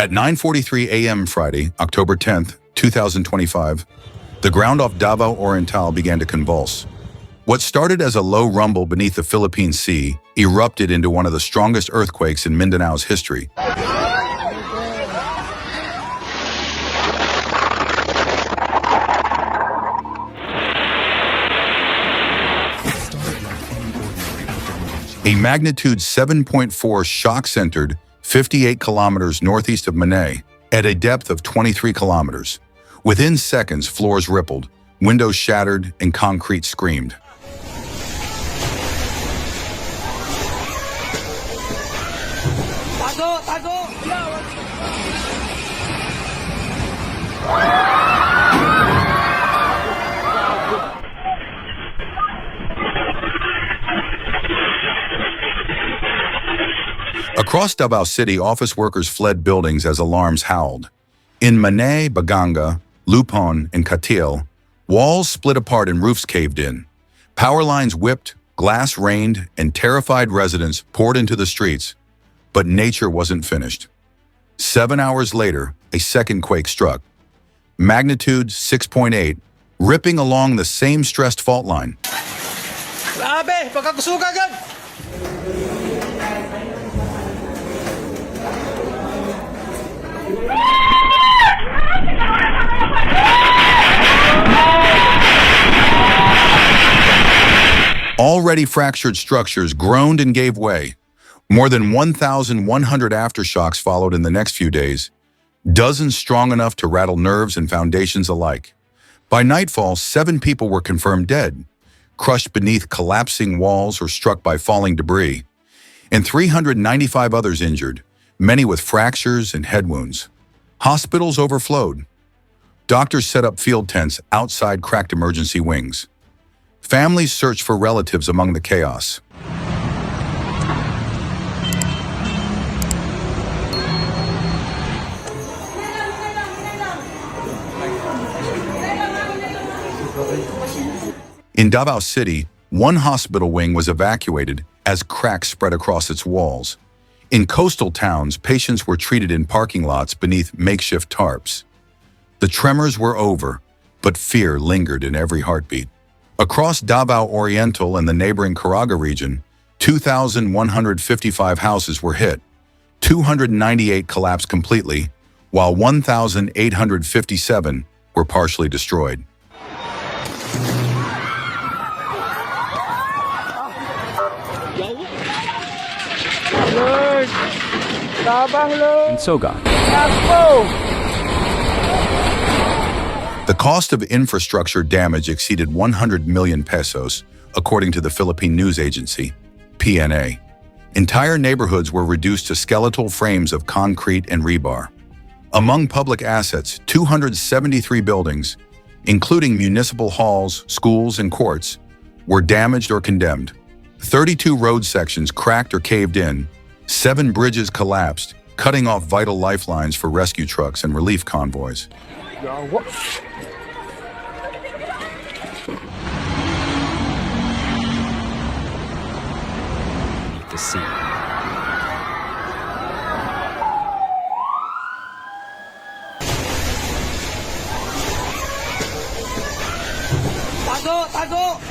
At 9:43 a.m. Friday, October 10th, 2025, the ground off Davao Oriental began to convulse. What started as a low rumble beneath the Philippine Sea erupted into one of the strongest earthquakes in Mindanao's history. A magnitude 7.4 shock centered 58 kilometers northeast of Manay at a depth of 23 kilometers. Within seconds, floors rippled, windows shattered, and concrete screamed. Across Davao City, office workers fled buildings as alarms howled. In Manay, Baganga, Lupon, and Cateel, walls split apart and roofs caved in. Power lines whipped, glass rained, and terrified residents poured into the streets. But nature wasn't finished. 7 hours later, a second quake struck. Magnitude 6.8, ripping along the same stressed fault line. Grabe! Pagkakusuga agad! Already fractured structures groaned and gave way. More than 1,100 aftershocks followed in the next few days, dozens strong enough to rattle nerves and foundations alike. By nightfall, 7 people were confirmed dead, crushed beneath collapsing walls or struck by falling debris, and 395 others injured, many with fractures and head wounds. Hospitals overflowed. Doctors set up field tents outside cracked emergency wings. Families searched for relatives among the chaos. In Davao City, one hospital wing was evacuated as cracks spread across its walls. In coastal towns, patients were treated in parking lots beneath makeshift tarps. The tremors were over, but fear lingered in every heartbeat. Across Davao Oriental and the neighboring Caraga region, 2,155 houses were hit. 298 collapsed completely, while 1,857 were partially destroyed. And Soga. The cost of infrastructure damage exceeded 100 million pesos, according to the Philippine news agency, PNA. Entire neighborhoods were reduced to skeletal frames of concrete and rebar. Among public assets, 273 buildings, including municipal halls, schools, and courts, were damaged or condemned. 32 road sections cracked or caved in. 7 bridges collapsed, cutting off vital lifelines for rescue trucks and relief convoys. The sea. Tago! Tago!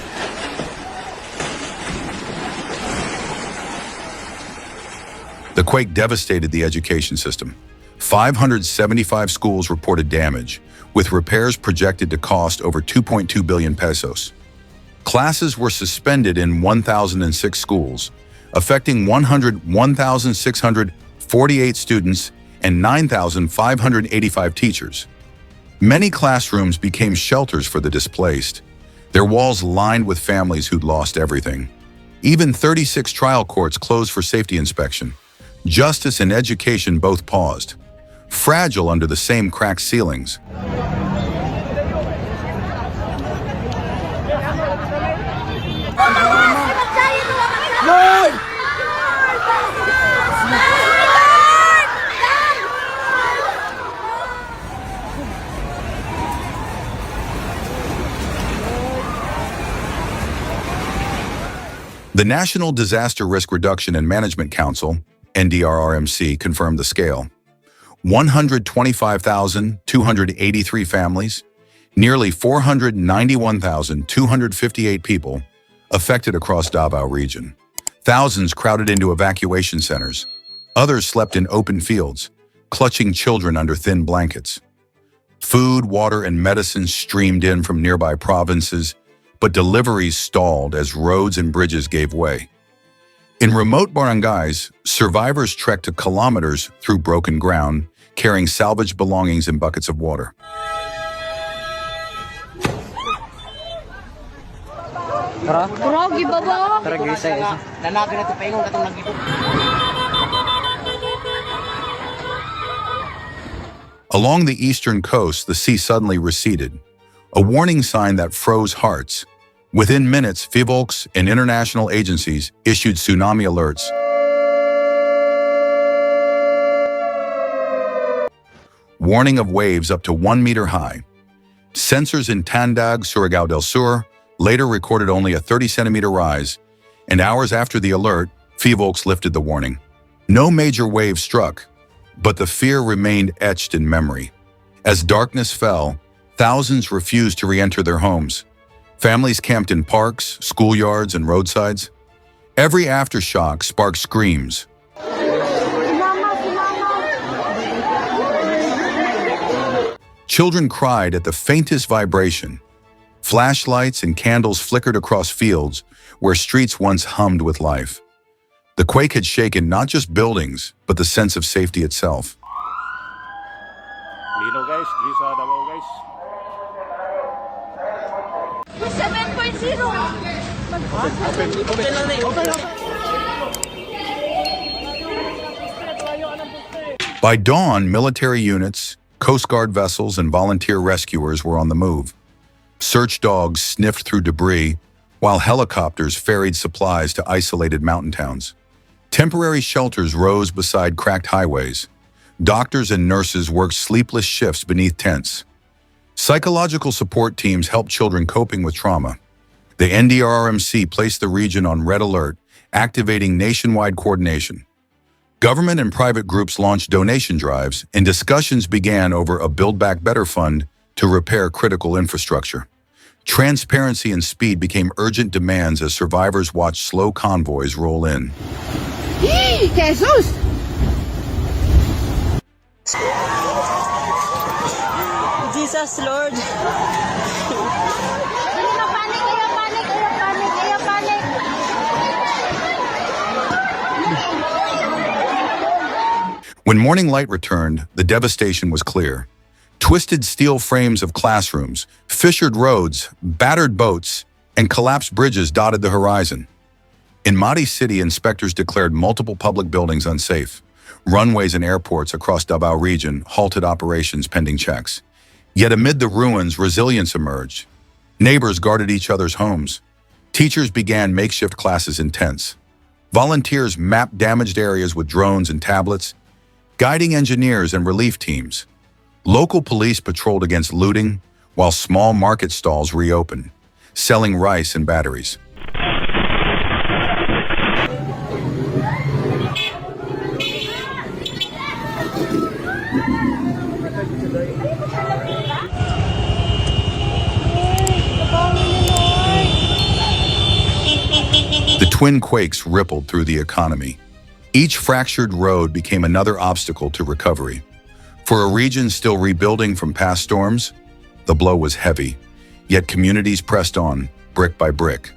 The quake devastated the education system. 575 schools reported damage, with repairs projected to cost over 2.2 billion pesos. Classes were suspended in 1,006 schools, affecting 1,648 students and 9,585 teachers. Many classrooms became shelters for the displaced, their walls lined with families who'd lost everything. Even 36 trial courts closed for safety inspection. Justice and education both paused, fragile under the same cracked ceilings. The National Disaster Risk Reduction and Management Council, NDRRMC, confirmed the scale. 125,283 families, nearly 491,258 people affected across Davao region. Thousands crowded into evacuation centers. Others slept in open fields, clutching children under thin blankets. Food, water, and medicine streamed in from nearby provinces, but deliveries stalled as roads and bridges gave way. In remote barangays, survivors trekked to kilometers through broken ground, carrying salvaged belongings in buckets of water. Along the eastern coast, the sea suddenly receded, a warning sign that froze hearts. Within minutes, Philippines and international agencies issued tsunami alerts. Warning of waves up to 1 meter high. Sensors in Tandag, Surigao del Sur later recorded only a 30-centimeter rise, and hours after the alert, Philippines lifted the warning. No major wave struck, but the fear remained etched in memory. As darkness fell, thousands refused to re-enter their homes. Families camped in parks, schoolyards, and roadsides. Every aftershock sparked screams. Children cried at the faintest vibration. Flashlights and candles flickered across fields where streets once hummed with life. The quake had shaken not just buildings, but the sense of safety itself. Lino guys, dito sa Davao guys. 7.0. By dawn, military units, Coast Guard vessels, and volunteer rescuers were on the move. Search dogs sniffed through debris, while helicopters ferried supplies to isolated mountain towns. Temporary shelters rose beside cracked highways. Doctors and nurses worked sleepless shifts beneath tents. Psychological support teams helped children coping with trauma. The NDRRMC placed the region on red alert, activating nationwide coordination. Government and private groups launched donation drives, and discussions began over a Build Back Better fund to repair critical infrastructure. Transparency and speed became urgent demands as survivors watched slow convoys roll in. Jesus! Jesus Lord. When morning light returned, the devastation was clear. Twisted steel frames of classrooms, fissured roads, battered boats, and collapsed bridges dotted the horizon. In Manay City, inspectors declared multiple public buildings unsafe. Runways and airports across Davao region halted operations pending checks. Yet amid the ruins, resilience emerged. Neighbors guarded each other's homes. Teachers began makeshift classes in tents. Volunteers mapped damaged areas with drones and tablets, guiding engineers and relief teams. Local police patrolled against looting, while small market stalls reopened, selling rice and batteries. The twin quakes rippled through the economy. Each fractured road became another obstacle to recovery. For a region still rebuilding from past storms, the blow was heavy, yet communities pressed on, brick by brick.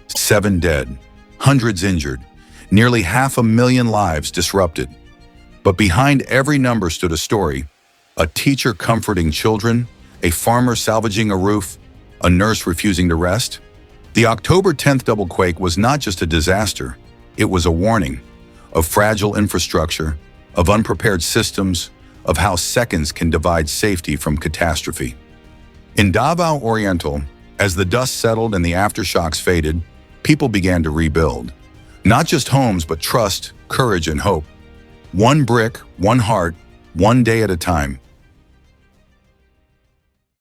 7 dead, hundreds injured, nearly 500,000 lives disrupted. But behind every number stood a story: a teacher comforting children, a farmer salvaging a roof, a nurse refusing to rest. The October 10th double quake was not just a disaster, it was a warning of fragile infrastructure, of unprepared systems, of how seconds can divide safety from catastrophe. In Davao Oriental, as the dust settled and the aftershocks faded, people began to rebuild. Not just homes, but trust, courage, and hope. One brick, one heart, one day at a time.